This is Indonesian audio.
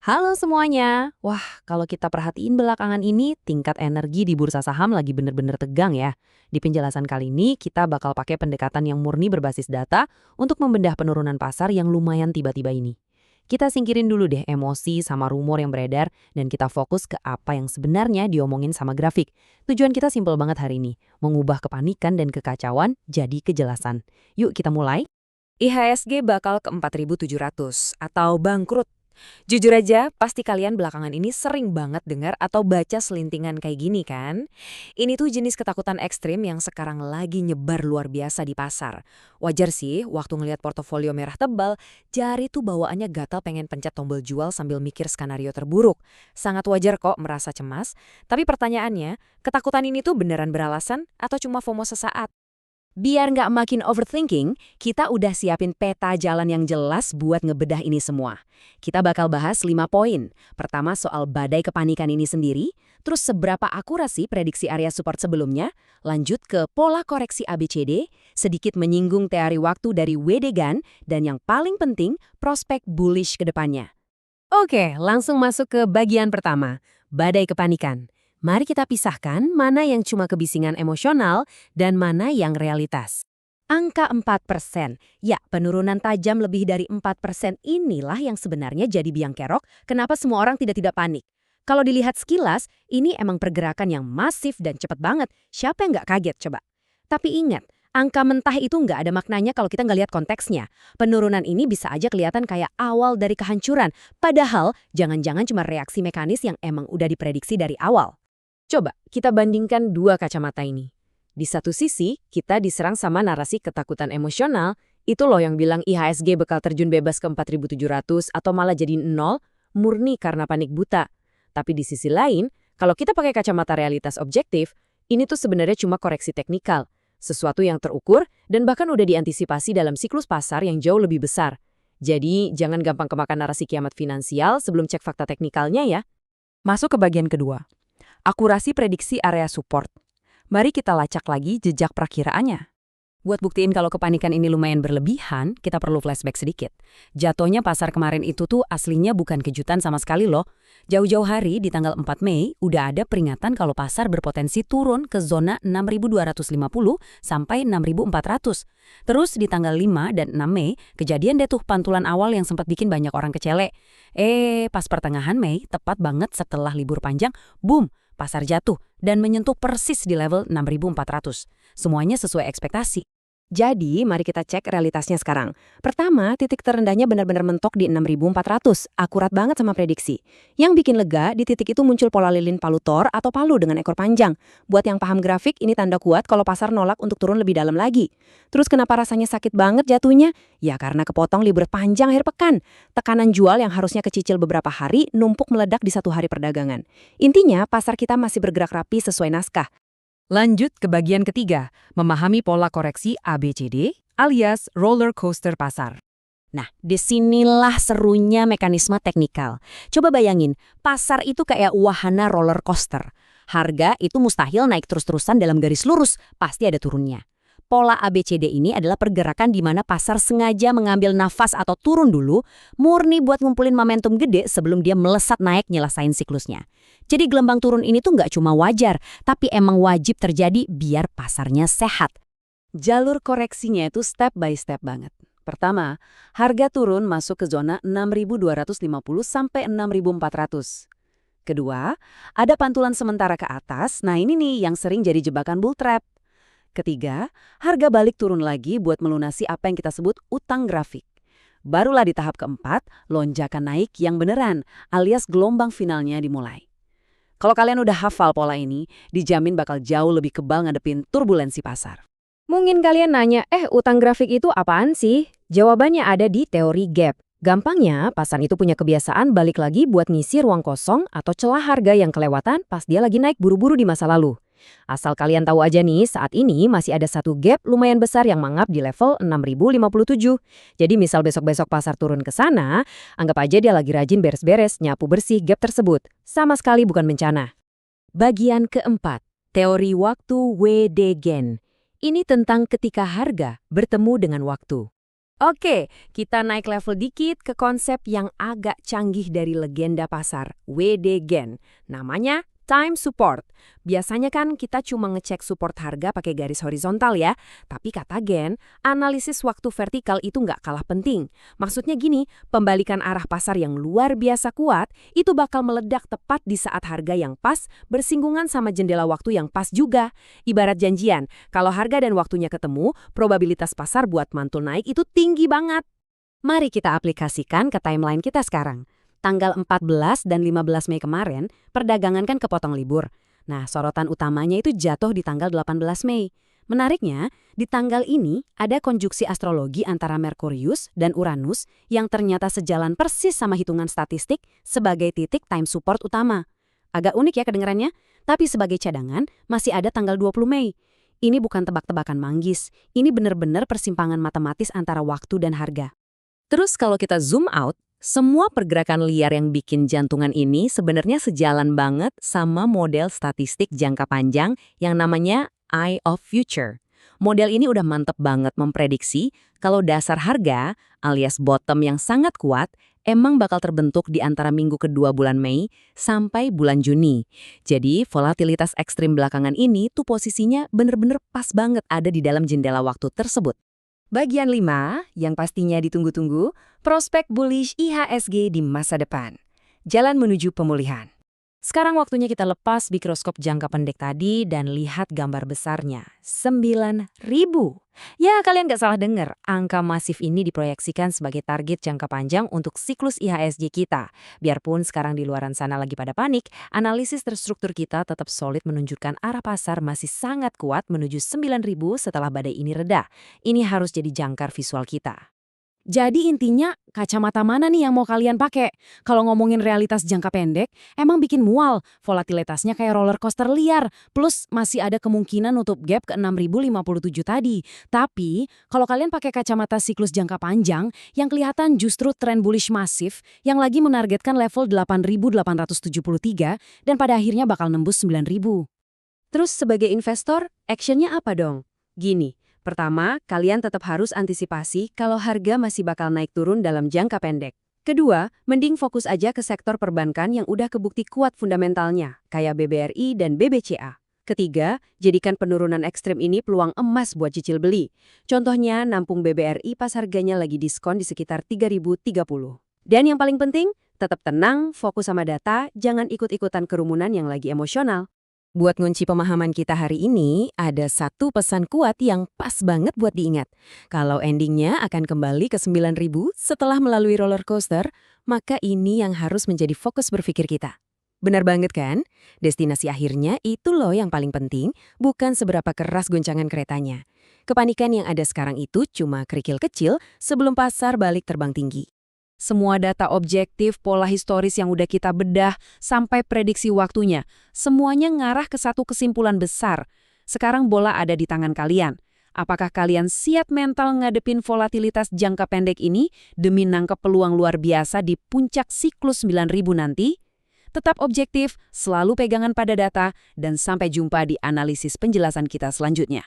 Halo semuanya. Wah, kalau kita perhatiin belakangan ini, tingkat energi di bursa saham lagi bener-bener tegang ya. Di penjelasan kali ini, kita bakal pakai pendekatan yang murni berbasis data untuk membedah penurunan pasar yang lumayan tiba-tiba ini. Kita singkirin dulu deh emosi sama rumor yang beredar, dan kita fokus ke apa yang sebenarnya diomongin sama grafik. Tujuan kita simpel banget hari ini, mengubah kepanikan dan kekacauan jadi kejelasan. Yuk kita mulai. IHSG bakal ke 4.700 atau bangkrut. Jujur aja, pasti kalian belakangan ini sering banget dengar atau baca selintingan kayak gini kan? Ini tuh jenis ketakutan ekstrim yang sekarang lagi nyebar luar biasa di pasar. Wajar sih, waktu ngelihat portofolio merah tebal, jari tuh bawaannya gatal pengen pencet tombol jual sambil mikir skenario terburuk. Sangat wajar kok merasa cemas, tapi pertanyaannya, ketakutan ini tuh beneran beralasan atau cuma FOMO sesaat? Biar nggak makin overthinking, kita udah siapin peta jalan yang jelas buat ngebedah ini semua. Kita bakal bahas 5 poin. Pertama soal badai kepanikan ini sendiri, terus seberapa akurasi prediksi area support sebelumnya, lanjut ke pola koreksi ABCD, sedikit menyinggung teori waktu dari Wedegan, dan yang paling penting, prospek bullish ke depannya. Oke, langsung masuk ke bagian pertama, badai kepanikan. Mari kita pisahkan mana yang cuma kebisingan emosional dan mana yang realitas. Angka 4%, ya penurunan tajam lebih dari 4% inilah yang sebenarnya jadi biang kerok kenapa semua orang tidak panik. Kalau dilihat sekilas, ini emang pergerakan yang masif dan cepat banget. Siapa yang nggak kaget coba? Tapi ingat, angka mentah itu nggak ada maknanya kalau kita nggak lihat konteksnya. Penurunan ini bisa aja kelihatan kayak awal dari kehancuran, padahal jangan-jangan cuma reaksi mekanis yang emang udah diprediksi dari awal. Coba kita bandingkan dua kacamata ini. Di satu sisi, kita diserang sama narasi ketakutan emosional, itu loh yang bilang IHSG bakal terjun bebas ke 4.700 atau malah jadi nol, murni karena panik buta. Tapi di sisi lain, kalau kita pakai kacamata realitas objektif, ini tuh sebenarnya cuma koreksi teknikal, sesuatu yang terukur dan bahkan udah diantisipasi dalam siklus pasar yang jauh lebih besar. Jadi, jangan gampang kemakan narasi kiamat finansial sebelum cek fakta teknikalnya ya. Masuk ke bagian kedua. Akurasi prediksi area support. Mari kita lacak lagi jejak perakiraannya. Buat buktiin kalau kepanikan ini lumayan berlebihan, kita perlu flashback sedikit. Jatuhnya pasar kemarin itu tuh aslinya bukan kejutan sama sekali loh. Jauh-jauh hari di tanggal 4 Mei udah ada peringatan kalau pasar berpotensi turun ke zona 6.250 sampai 6.400. Terus di tanggal 5 dan 6 Mei, kejadian deh tuh pantulan awal yang sempat bikin banyak orang kecele. Pas pertengahan Mei, tepat banget setelah libur panjang, boom! Pasar jatuh dan menyentuh persis di level 6.400. Semuanya sesuai ekspektasi. Jadi, mari kita cek realitasnya sekarang. Pertama, titik terendahnya benar-benar mentok di 6.400, akurat banget sama prediksi. Yang bikin lega, di titik itu muncul pola lilin palu Thor atau palu dengan ekor panjang. Buat yang paham grafik, ini tanda kuat kalau pasar nolak untuk turun lebih dalam lagi. Terus kenapa rasanya sakit banget jatuhnya? Ya karena kepotong libur panjang akhir pekan. Tekanan jual yang harusnya kecicil beberapa hari, numpuk meledak di satu hari perdagangan. Intinya, pasar kita masih bergerak rapi sesuai naskah. Lanjut ke bagian ketiga, memahami pola koreksi ABCD alias roller coaster pasar. Nah, disinilah serunya mekanisme teknikal. Coba bayangin, pasar itu kayak wahana roller coaster. Harga itu mustahil naik terus-terusan dalam garis lurus, pasti ada turunnya. Pola ABCD ini adalah pergerakan di mana pasar sengaja mengambil nafas atau turun dulu, murni buat ngumpulin momentum gede sebelum dia melesat naik nyelesain siklusnya. Jadi gelombang turun ini tuh nggak cuma wajar, tapi emang wajib terjadi biar pasarnya sehat. Jalur koreksinya itu step by step banget. Pertama, harga turun masuk ke zona 6.250 sampai 6.400. Kedua, ada pantulan sementara ke atas, nah ini nih yang sering jadi jebakan bull trap. Ketiga, harga balik turun lagi buat melunasi apa yang kita sebut utang grafik. Barulah di tahap keempat, lonjakan naik yang beneran, alias gelombang finalnya dimulai. Kalau kalian udah hafal pola ini, dijamin bakal jauh lebih kebal ngadepin turbulensi pasar. Mungkin kalian nanya, utang grafik itu apaan sih? Jawabannya ada di teori gap. Gampangnya, pasar itu punya kebiasaan balik lagi buat ngisi ruang kosong atau celah harga yang kelewatan pas dia lagi naik buru-buru di masa lalu. Asal kalian tahu aja nih, saat ini masih ada satu gap lumayan besar yang mangap di level 6.057. Jadi misal besok-besok pasar turun ke sana, anggap aja dia lagi rajin beres-beres nyapu bersih gap tersebut. Sama sekali bukan bencana. Bagian keempat, teori waktu Wedegan. Ini tentang ketika harga bertemu dengan waktu. Oke, kita naik level dikit ke konsep yang agak canggih dari legenda pasar, WD Gen. Namanya time support. Biasanya kan kita cuma ngecek support harga pakai garis horizontal ya. Tapi kata Gen, analisis waktu vertikal itu nggak kalah penting. Maksudnya gini, pembalikan arah pasar yang luar biasa kuat itu bakal meledak tepat di saat harga yang pas bersinggungan sama jendela waktu yang pas juga. Ibarat janjian, kalau harga dan waktunya ketemu, probabilitas pasar buat mantul naik itu tinggi banget. Mari kita aplikasikan ke timeline kita sekarang. Tanggal 14 dan 15 Mei kemarin, perdagangan kan kepotong libur. Nah, sorotan utamanya itu jatuh di tanggal 18 Mei. Menariknya, di tanggal ini ada konjuksi astrologi antara Merkurius dan Uranus yang ternyata sejalan persis sama hitungan statistik sebagai titik time support utama. Agak unik ya kedengarannya, tapi sebagai cadangan masih ada tanggal 20 Mei. Ini bukan tebak-tebakan manggis, ini benar-benar persimpangan matematis antara waktu dan harga. Terus kalau kita zoom out, semua pergerakan liar yang bikin jantungan ini sebenarnya sejalan banget sama model statistik jangka panjang yang namanya Eye of Future. Model ini udah mantep banget memprediksi kalau dasar harga alias bottom yang sangat kuat emang bakal terbentuk di antara minggu kedua bulan Mei sampai bulan Juni. Jadi volatilitas ekstrim belakangan ini tuh posisinya bener-bener pas banget ada di dalam jendela waktu tersebut. Bagian 5, yang pastinya ditunggu-tunggu, prospek bullish IHSG di masa depan. Jalan menuju pemulihan. Sekarang waktunya kita lepas mikroskop jangka pendek tadi dan lihat gambar besarnya. 9.000. Ya, kalian nggak salah dengar. Angka masif ini diproyeksikan sebagai target jangka panjang untuk siklus IHSG kita. Biarpun sekarang di luaran sana lagi pada panik, analisis terstruktur kita tetap solid menunjukkan arah pasar masih sangat kuat menuju 9.000 setelah badai ini reda. Ini harus jadi jangkar visual kita. Jadi intinya, kacamata mana nih yang mau kalian pakai? Kalau ngomongin realitas jangka pendek, emang bikin mual. Volatilitasnya kayak roller coaster liar. Plus masih ada kemungkinan nutup gap ke 6.057 tadi. Tapi, kalau kalian pakai kacamata siklus jangka panjang, yang kelihatan justru tren bullish masif yang lagi menargetkan level 8.873 dan pada akhirnya bakal nembus 9.000. Terus sebagai investor, actionnya apa dong? Gini. Pertama, kalian tetap harus antisipasi kalau harga masih bakal naik turun dalam jangka pendek. Kedua, mending fokus aja ke sektor perbankan yang udah kebukti kuat fundamentalnya, kayak BBRI dan BBCA. Ketiga, jadikan penurunan ekstrem ini peluang emas buat cicil beli. Contohnya, nampung BBRI pas harganya lagi diskon di sekitar 3.030. Dan yang paling penting, tetap tenang, fokus sama data, jangan ikut-ikutan kerumunan yang lagi emosional. Buat ngunci pemahaman kita hari ini, ada satu pesan kuat yang pas banget buat diingat. Kalau endingnya akan kembali ke 9.000 setelah melalui roller coaster, maka ini yang harus menjadi fokus berpikir kita. Benar banget kan? Destinasi akhirnya itu loh yang paling penting, bukan seberapa keras goncangan keretanya. Kepanikan yang ada sekarang itu cuma kerikil kecil sebelum pasar balik terbang tinggi. Semua data objektif, pola historis yang udah kita bedah, sampai prediksi waktunya, semuanya ngarah ke satu kesimpulan besar. Sekarang bola ada di tangan kalian. Apakah kalian siap mental ngadepin volatilitas jangka pendek ini demi nangkep peluang luar biasa di puncak siklus 9.000 nanti? Tetap objektif, selalu pegangan pada data, dan sampai jumpa di analisis penjelasan kita selanjutnya.